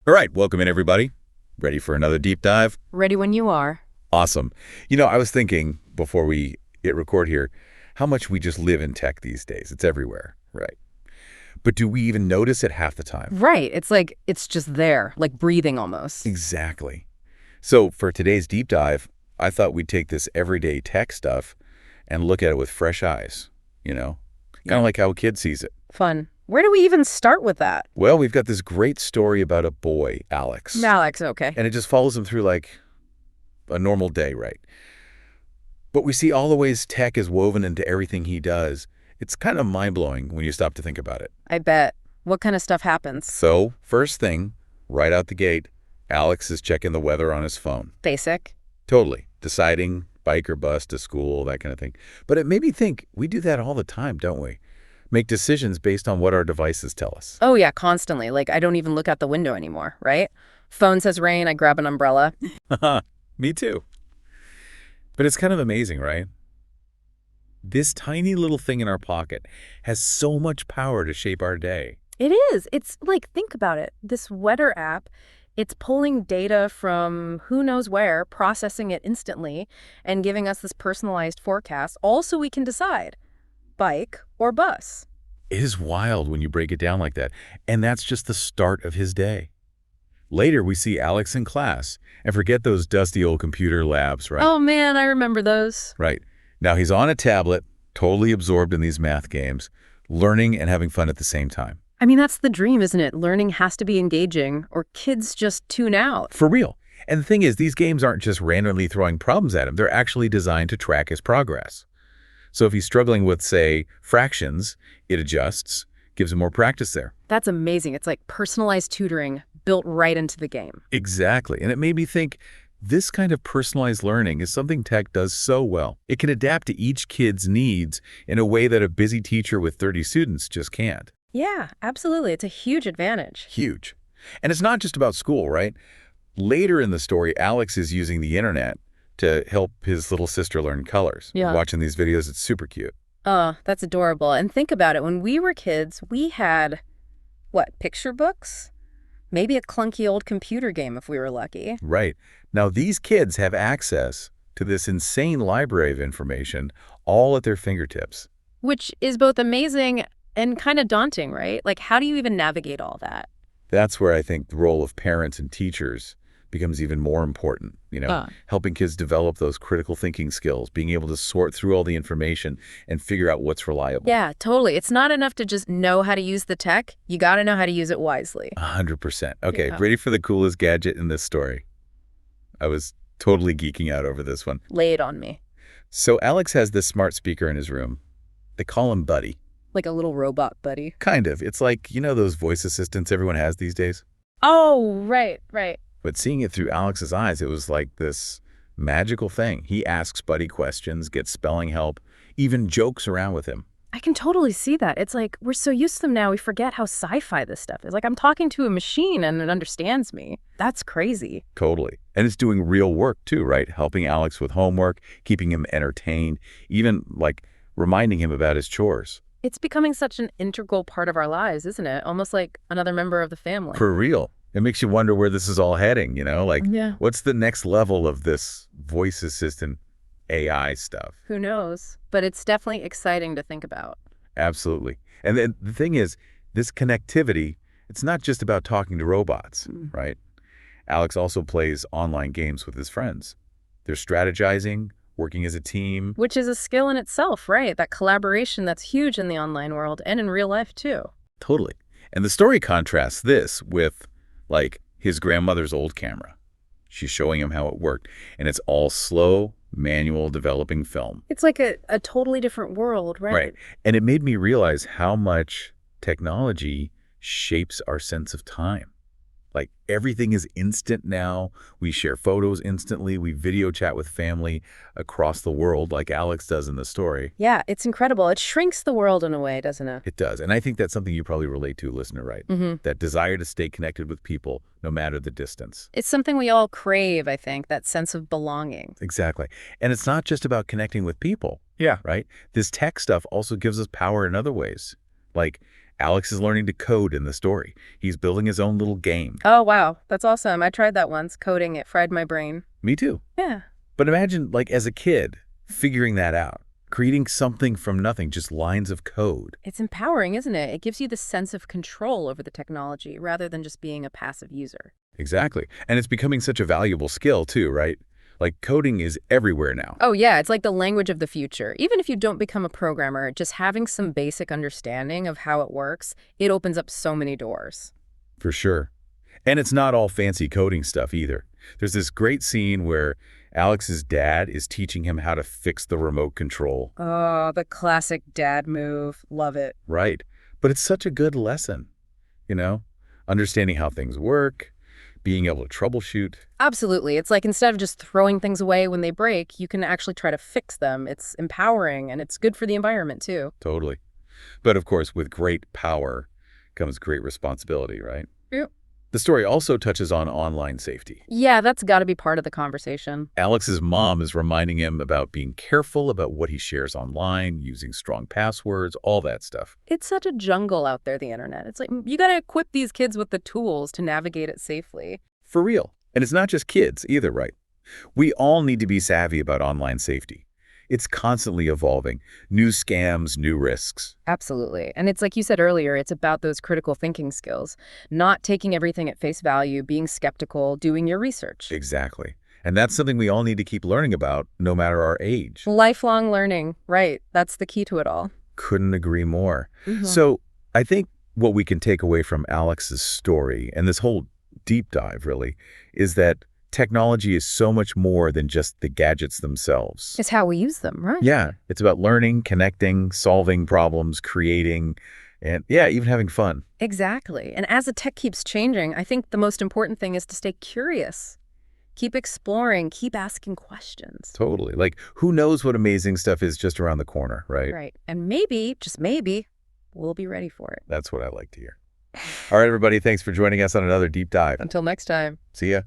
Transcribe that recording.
All right, welcome in, everybody. Ready for another deep dive? Ready when you are. Awesome. I was thinking before we hit record here, how much we just live in tech these days. It's everywhere, right? But do we even notice it half the time? Right. It's like it's just there, like breathing almost. Exactly. So for today's deep dive, I thought we'd take this everyday tech stuff and look at it with fresh eyes, kind of like how a kid sees it. Fun. Where do we even start with that? Well, we've got this great story about a boy, Alex. Alex, okay. And it just follows him through like a normal day, right? But we see all the ways tech is woven into everything he does. It's kind of mind-blowing when you stop to think about it. I bet. What kind of stuff happens? So, first thing, right out the gate, Alex is checking the weather on his phone. Basic. Totally. Deciding bike or bus to school, that kind of thing. But it made me think, we do that all the time, don't we? Make decisions based on what our devices tell us. Oh, yeah, constantly. Like, I don't even look out the window anymore, right? Phone says rain, I grab an umbrella. Me too. But it's kind of amazing, right? This tiny little thing in our pocket has so much power to shape our day. It is. It's like, think about it. This weather app, it's pulling data from who knows where, processing it instantly, and giving us this personalized forecast, all so we can decide, bike or bus. It is wild when you break it down like that. And that's just the start of his day. Later, we see Alex in class, and forget those dusty old computer labs, right? Oh, man, I remember those. Right. Now he's on a tablet, totally absorbed in these math games, learning and having fun at the same time. I mean, that's the dream, isn't it? Learning has to be engaging, or kids just tune out. For real. And the thing is, these games aren't just randomly throwing problems at him. They're actually designed to track his progress. So if he's struggling with, say, fractions, it adjusts, gives him more practice there. That's amazing. It's like personalized tutoring built right into the game. Exactly. And it made me think, this kind of personalized learning is something tech does so well. It can adapt to each kid's needs in a way that a busy teacher with 30 students just can't. Yeah, absolutely. It's a huge advantage. Huge. And it's not just about school, right? Later in the story, Alex is using the internet to help his little sister learn colors. Yeah. Watching these videos, it's super cute. Oh, that's adorable. And think about it. When we were kids, we had, picture books? Maybe a clunky old computer game if we were lucky. Right. Now, these kids have access to this insane library of information all at their fingertips. Which is both amazing and kind of daunting, right? Like, how do you even navigate all that? That's where I think the role of parents and teachers becomes even more important, helping kids develop those critical thinking skills, being able to sort through all the information and figure out what's reliable. Yeah, totally. It's not enough to just know how to use the tech. You got to know how to use it wisely. 100%. Okay, Yeah. Ready for the coolest gadget in this story? I was totally geeking out over this one. Lay it on me. So Alex has this smart speaker in his room. They call him Buddy. Like a little robot buddy. Kind of. It's like, those voice assistants everyone has these days? Oh, right. But seeing it through Alex's eyes, it was like this magical thing. He asks Buddy questions, gets spelling help, even jokes around with him. I can totally see that. It's like we're so used to them now, we forget how sci-fi this stuff is. Like I'm talking to a machine and it understands me. That's crazy. Totally. And it's doing real work too, right? Helping Alex with homework, keeping him entertained, even reminding him about his chores. It's becoming such an integral part of our lives, isn't it? Almost like another member of the family. For real. It makes you wonder where this is all heading, Yeah. What's the next level of this voice assistant AI stuff? Who knows? But it's definitely exciting to think about. Absolutely. And then the thing is, this connectivity, it's not just about talking to robots, right? Alex also plays online games with his friends. They're strategizing, working as a team. Which is a skill in itself, right? That collaboration that's huge in the online world and in real life too. Totally. And the story contrasts this with his grandmother's old camera. She's showing him how it worked, and it's all slow, manual developing film. It's like a totally different world, right? Right. And it made me realize how much technology shapes our sense of time. Everything is instant now. We share photos instantly. We video chat with family across the world like Alex does in the story. Yeah, it's incredible. It shrinks the world in a way, doesn't it? It does. And I think that's something you probably relate to, listener, right? That desire to stay connected with people no matter the distance. It's something we all crave, I think, that sense of belonging. Exactly. And it's not just about connecting with people. Yeah. Right? This tech stuff also gives us power in other ways. Alex is learning to code in the story. He's building his own little game. Oh, wow. That's awesome. I tried that once. Coding, it fried my brain. Me too. Yeah. But imagine, like, as a kid, figuring that out, creating something from nothing, just lines of code. It's empowering, isn't it? It gives you the sense of control over the technology rather than just being a passive user. Exactly. And it's becoming such a valuable skill too, right? Like, coding is everywhere now. Oh, yeah. It's like the language of the future. Even if you don't become a programmer, just having some basic understanding of how it works, it opens up so many doors. For sure. And it's not all fancy coding stuff either. There's this great scene where Alex's dad is teaching him how to fix the remote control. Oh, the classic dad move. Love it. Right. But it's such a good lesson, understanding how things work, being able to troubleshoot. Absolutely. It's like instead of just throwing things away when they break, you can actually try to fix them. It's empowering and it's good for the environment too. Totally. But of course, with great power comes great responsibility, right? Yep. The story also touches on online safety. Yeah, that's got to be part of the conversation. Alex's mom is reminding him about being careful about what he shares online, using strong passwords, all that stuff. It's such a jungle out there, the internet. It's like you got to equip these kids with the tools to navigate it safely. For real. And it's not just kids either, right? We all need to be savvy about online safety. It's constantly evolving. New scams, new risks. Absolutely. And it's like you said earlier, it's about those critical thinking skills, not taking everything at face value, being skeptical, doing your research. Exactly. And that's something we all need to keep learning about, no matter our age. Lifelong learning, right. That's the key to it all. Couldn't agree more. So I think what we can take away from Alex's story, and this whole deep dive really, is that technology is so much more than just the gadgets themselves. It's how we use them, right? Yeah, it's about learning, connecting, solving problems, creating, and yeah, even having fun. Exactly. And as the tech keeps changing, I think the most important thing is to stay curious. Keep exploring, keep asking questions. Totally. Like, who knows what amazing stuff is just around the corner, right? Right. And maybe, just maybe, we'll be ready for it. That's what I like to hear. All right, everybody, thanks for joining us on another deep dive. Until next time. See ya.